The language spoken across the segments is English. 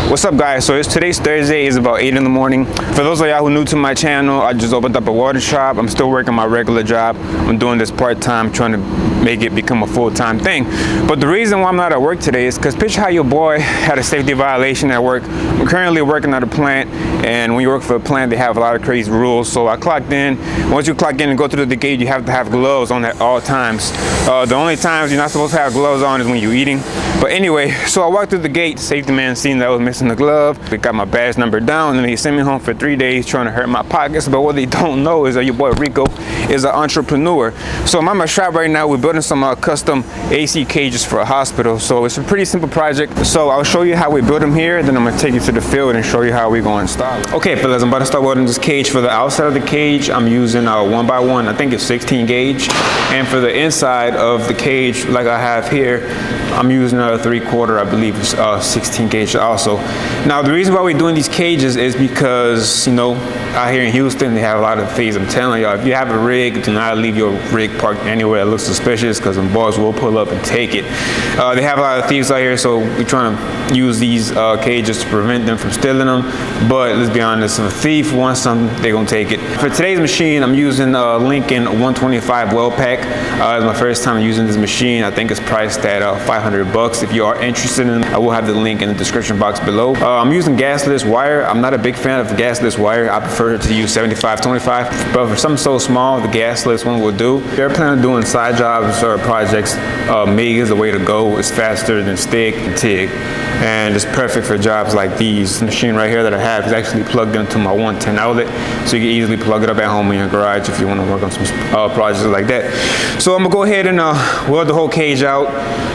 What's up, guys? So today's Thursday. It's about 8 in the morning. For those of y'all who are new to my channel, I just opened up a welding shop. I'm still working my regular job. I'm doing this part-time, trying to make it become a full-time thing. But the reason why I'm not at work today is because picture how your boy had a safety violation at work. I'm currently working at a plant, and when you work for a plant, they have a lot of crazy rules. So I clocked in. Once you clock in and go through the gate, you have to have gloves on at all times. The only times you're not supposed to have gloves on is when you're eating. But anyway, so I walked through the gate. Safety man seen that I was missing the glove. They got my badge number down, and they sent me home for 3 days trying to hurt my pockets. But what they don't know is that your boy Rico is an entrepreneur. So I'm at my shop right now. We're building some custom AC cages for a hospital. So it's a pretty simple project. So I'll show you how we build them here. Then I'm gonna take you to the field and show you how we're going to install it. Okay, fellas, I'm about to start welding this cage. For the outside of the cage, I'm using a 1x1. I think it's 16 gauge. And for the inside of the cage, like I have here, I'm using a 3/4, I believe, 16 gauge also. Now, the reason why we're doing these cages is because, you know, out here in Houston, they have a lot of thieves. I'm telling y'all, if you have a rig, do not leave your rig parked anywhere that looks suspicious, because them boys will pull up and take it. They have a lot of thieves out here, so we're trying to use these cages to prevent them from stealing them. But let's be honest, if a thief wants something, they're gonna take it. For today's machine, I'm using a Lincoln 125 weld pack. It's my first time using this machine. I think it's priced at $500. If you are interested in it, I will have the link in the description box below. I'm using gasless wire. I'm not a big fan of gasless wire. I prefer to use 75-25, but for something so small, the gasless one will do. If you're planning on doing side jobs or projects, MIG is the way to go. It's faster than stick and TIG, and it's perfect for jobs like these. The machine right here that I have is actually plugged into my 110 outlet, so you can easily plug it up at home in your garage if you want to work on some projects like that. So I'm gonna go ahead and weld the whole cage out.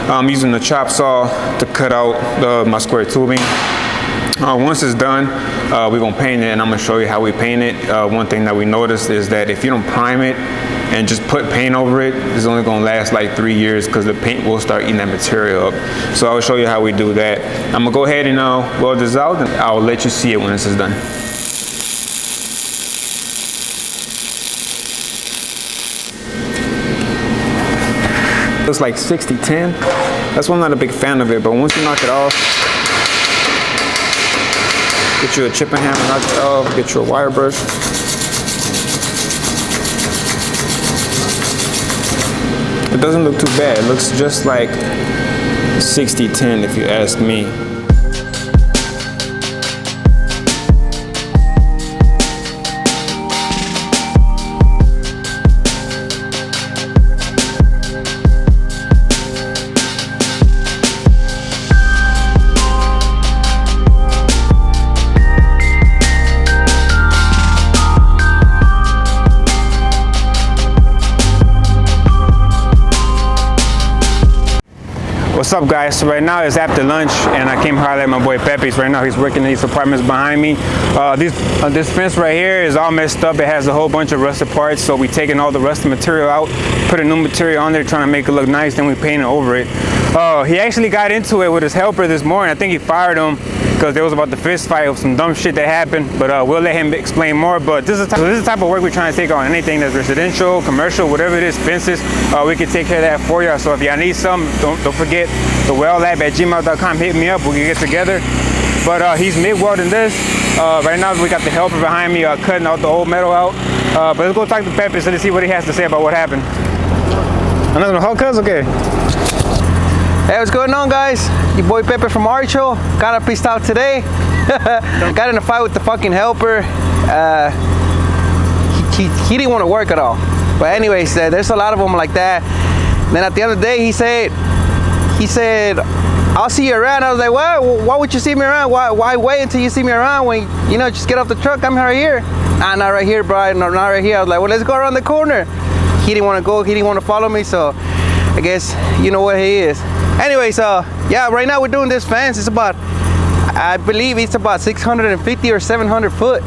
I'm using the chop saw to cut out my square tubing. Once it's done, we're gonna paint it, and I'm gonna show you how we paint it. One thing that we noticed is that if you don't prime it and just put paint over it, it's only gonna last like 3 years, because the paint will start eating that material up. So I'll show you how we do that. I'm gonna go ahead and weld this out, and I'll let you see it when this is done. Looks like 60-10. That's why I'm not a big fan of it, but once you knock it off, get you a chipping hammer, knock it off, get you a wire brush. It doesn't look too bad. It looks just like 60-10 if you ask me. What's up, guys? So right now it's after lunch, and I came highlight my boy Pepe's. Right now he's working in these apartments behind me. This fence right here is all messed up. It has a whole bunch of rusted parts, so we taking all the rusted material out, put a new material on there, trying to make it look nice, then we painted over it. He actually got into it with his helper this morning. I think he fired him because there was about the fist fight of some dumb shit that happened, but we'll let him explain more. But this is the type of work we're trying to take on. Anything that's residential, commercial, whatever it is, fences, we can take care of that for you. So if y'all need some, don't forget TheWeldLab@gmail.com. Hit me up, we can get together. But he's MIG welding this. Right now we got the helper behind me cutting out the old metal out. But let's go talk to Pepe so to see what he has to say about what happened. Another hot cuz? Okay. Hey, what's going on, guys? Your boy Pepe from Archo. Got pissed out today. Got in a fight with the fucking helper. He didn't want to work at all. But anyways, there's a lot of them like that. Then at the end of the day, he said, I'll see you around. I was like, well, why would you see me around? Why wait until you see me around when, you know, just get off the truck, I'm right here. Nah, not right here, bro, not right here. I was like, well, let's go around the corner. He didn't want to go, he didn't want to follow me, so I guess you know what he is. Anyways, yeah, right now we're doing this fence. It's about, I believe it's about 650 or 700 foot.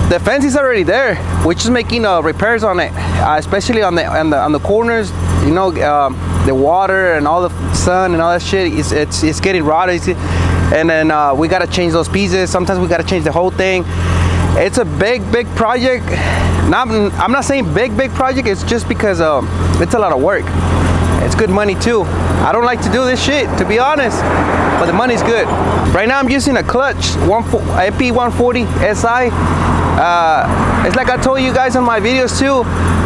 The fence is already there. We're just making repairs on it, especially on the corners. You know, the water and all the sun and all that shit. It's getting rotted, and then we gotta change those pieces. Sometimes we gotta change the whole thing. It's a big project. I'm not saying big project. It's just because it's a lot of work. It's good money too. I don't like to do this shit, to be honest, but the money's good. Right now I'm using a Klutch MP140 SI. It's like I told you guys in my videos too,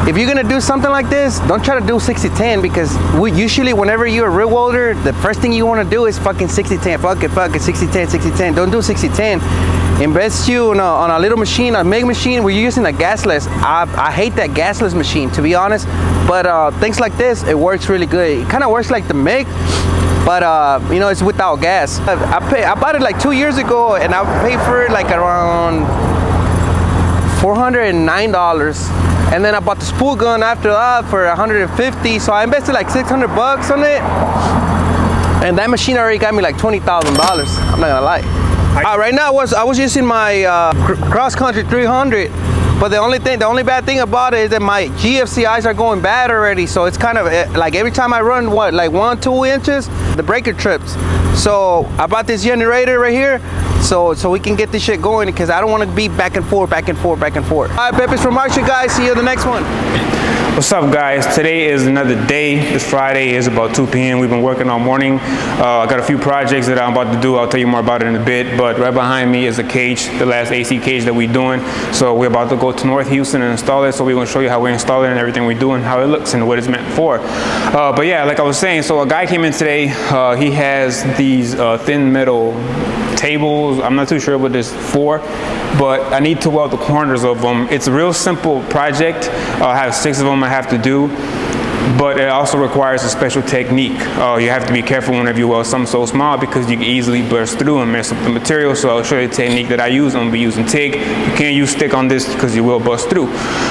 if you're gonna do something like this, don't try to do 60-10, because usually whenever you're a real welder, the first thing you want to do is fucking 60-10. Fuck it, 60-10, 60-10. Don't do 60-10. Invest you on a little machine, a MIG machine where you're using a gasless. I hate that gasless machine, to be honest, but things like this, it works really good. It kind of works like the MIG, but you know, it's without gas. I bought it like 2 years ago, and I paid for it like around $409, and then I bought the spool gun after that for $150. So I invested like $600 on it, and that machine already got me like $20,000. I'm not gonna lie. Right now I was using my cross country 300, but the only bad thing about it is that my GFCIs are going bad already. So it's kind of like every time I run like 1-2 inches, the breaker trips. So I bought this generator right here, so we can get this shit going, because I don't want to be back and forth. All right, Pepe's from Marshall, guys. See you in the next one. What's up, guys? Today is another day. This Friday is about 2 p.m. We've been working all morning. I got a few projects that I'm about to do. I'll tell you more about it in a bit. But right behind me is a cage, the last AC cage that we're doing. So we're about to go to North Houston and install it. So we're going to show you how we install it and everything we do and how it looks and what it's meant for. But yeah, like I was saying, so a guy came in today. He has these thin metal tables. I'm not too sure what this is for, but I need to weld the corners of them. It's a real simple project. I have 6 of them I have to do, but it also requires a special technique. You have to be careful whenever you weld something so small, because you can easily burst through and mess up the material. So I'll show you the technique that I use. I'm gonna be using TIG. You can't use stick on this because you will bust through.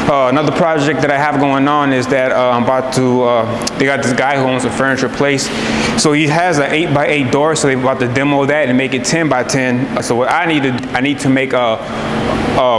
Another project that I have going on is that I'm about to, they got this guy who owns a furniture place. So he has an 8x8 door, so they're about to demo that and make it 10x10. So what I need to make a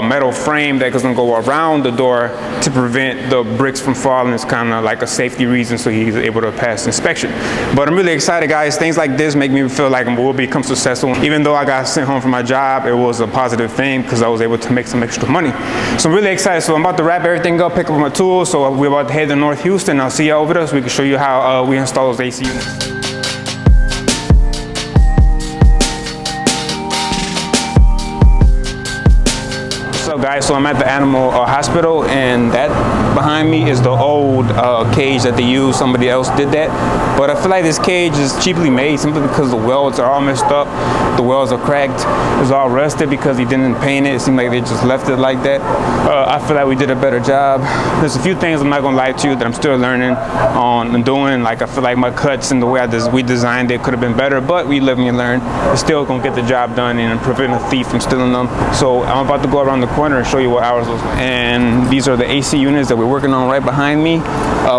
metal frame that is gonna go around the door to prevent the bricks from falling. It's kind of like a safety reason, so he's able to pass inspection. But I'm really excited, guys. Things like this make me feel like we'll become successful. Even though I got sent home from my job, it was a positive thing because I was able to make some extra money. So I'm really excited. So I'm about to wrap everything up, pick up my tools. So we're about to head to North Houston. I'll see you over there so we can show you how we install those AC units. What's up, guys? So I'm at the animal hospital, and that behind me is the old cage that they used. Somebody else did that, but I feel like this cage is cheaply made simply because the welds are all messed up. The welds are cracked. It's all rusted because he didn't paint it. It seemed like they just left it like that. I feel like we did a better job. There's a few things, I'm not gonna lie to you, that I'm still learning on and doing. Like I feel like my cuts and the way we designed it could have been better, but we live and learn. We're still gonna get the job done and prevent a thief from stealing them. So I'm about to go around the corner and show you what ours looks like. And these are the AC units that we're working on right behind me.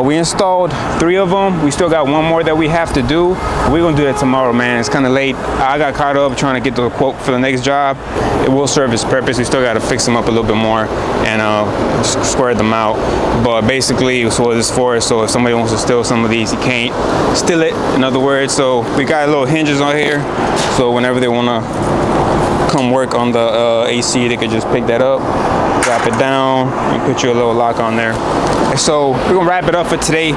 We installed 3 of them. We still got 1 more that we have to do. We're gonna do that tomorrow, man. It's kind of late. I got caught up trying to get the quote for the next job. It will serve its purpose. We still got to fix them up a little bit more and square them out. But basically, it's what it's for. So if somebody wants to steal some of these, you can't steal it, in other words. So we got little hinges on here. So whenever they want to come work on the AC, they could just pick that up, drop it down, and put you a little lock on there. So we're gonna wrap it up for today.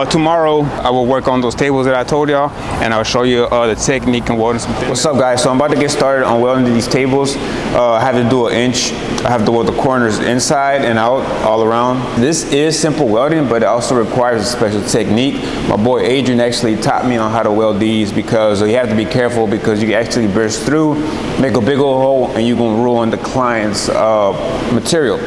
Tomorrow I will work on those tables that I told y'all, and I'll show you the technique and welding some things. What's up, guys? So I'm about to get started on welding these tables. I have to do 1 inch. I have to weld the corners inside and out, all around. This is simple welding, but it also requires a special technique. My boy Adrian actually taught me on how to weld these, because you have to be careful, because you can actually burst through, make a big old hole, and you're gonna ruin the client's material.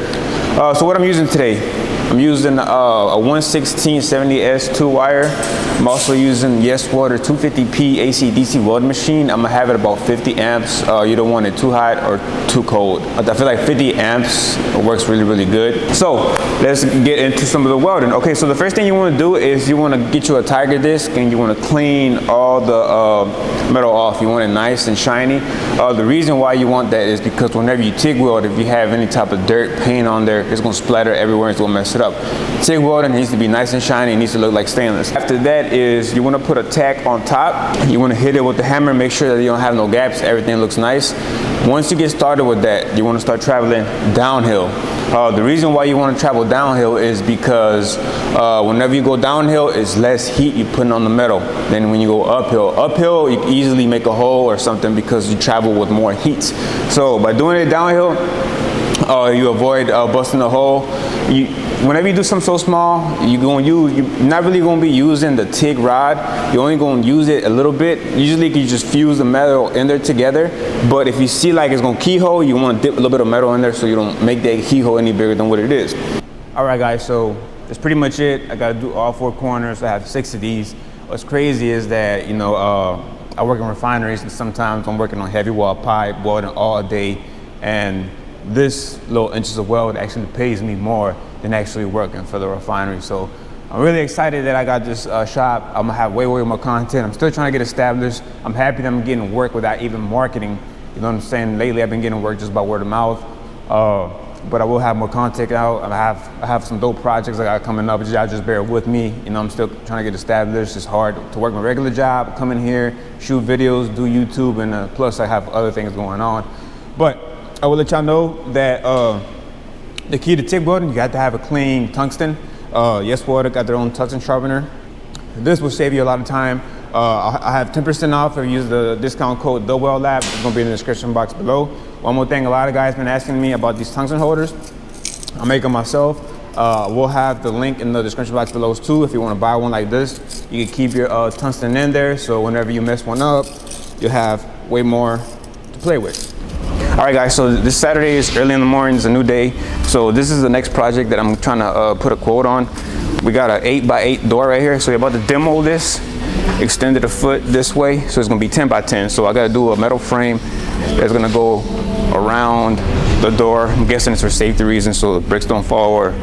So what I'm using today, I'm using a 11670S 2-wire. I'm also using Yes Welder 250P AC/DC welding machine. I'm gonna have it about 50 amps. You don't want it too hot or too cold. I feel like 50 amps works really, really good. So let's get into some of the welding. Okay, so the first thing you wanna do is you wanna get you a tiger disc, and you wanna clean all the metal off. You want it nice and shiny. The reason why you want that is because whenever you TIG weld, if you have any type of dirt, paint on there, it's gonna splatter everywhere. It's gonna mess it up. TIG welding needs to be nice and shiny, it needs to look like stainless. After that is you want to put a tack on top. You want to hit it with the hammer, make sure that you don't have no gaps, everything looks nice. Once you get started with that, you want to start traveling downhill. The reason why you want to travel downhill is because whenever you go downhill, it's less heat you're putting on the metal than when you go uphill. Uphill, you can easily make a hole or something because you travel with more heat. So by doing it downhill, you avoid busting a hole. Whenever you do something so small, you're not really going to be using the TIG rod. You're only going to use it a little bit. Usually you just fuse the metal in there together. But if you see like it's going to keyhole, you want to dip a little bit of metal in there so you don't make that keyhole any bigger than what it is. All right, guys, so that's pretty much it. I got to do all 4 corners. I have 6 of these. What's crazy is that, you know, I work in refineries, and sometimes I'm working on heavy weld pipe, welding all day, and this little inches of weld actually pays me more than actually working for the refinery. So I'm really excited that I got this shop. I'm gonna have way more content. I'm still trying to get established. I'm happy that I'm getting work without even marketing. You know what I'm saying? Lately I've been getting work just by word of mouth. But I will have more content out. I have some dope projects I got coming up. Y'all just bear with me. You know, I'm still trying to get established. It's hard to work my regular job, come in here, shoot videos, do YouTube, and plus I have other things going on. But I will let y'all know that the key to TIG welding, you got to have a clean tungsten. Yes Welder got their own tungsten sharpener. This will save you a lot of time. I have 10% off if you use the discount code TheWeldLab. It's gonna be in the description box below. One more thing, a lot of guys been asking me about these tungsten holders. I make them myself. We'll have the link in the description box below too. If you want to buy one like this, you can keep your tungsten in there, so whenever you mess one up, you'll have way more to play with. All right, guys, so this Saturday is early in the morning. It's a new day. So this is the next project that I'm trying to put a quote on. We got an 8x8 door right here. So we're about to demo this, extend it a foot this way. So it's gonna be 10x10. So I gotta do a metal frame that's gonna go around the door. I'm guessing it's for safety reasons so the bricks don't fall, or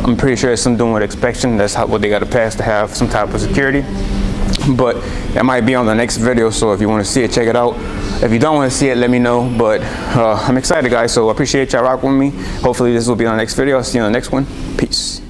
I'm pretty sure it's something with inspection. That's what they gotta pass to have some type of security. But that might be on the next video, so if you want to see it, check it out. If you don't want to see it, let me know. But I'm excited, guys, so I appreciate y'all rocking with me. Hopefully this will be on the next video. I'll see you on the next one. Peace.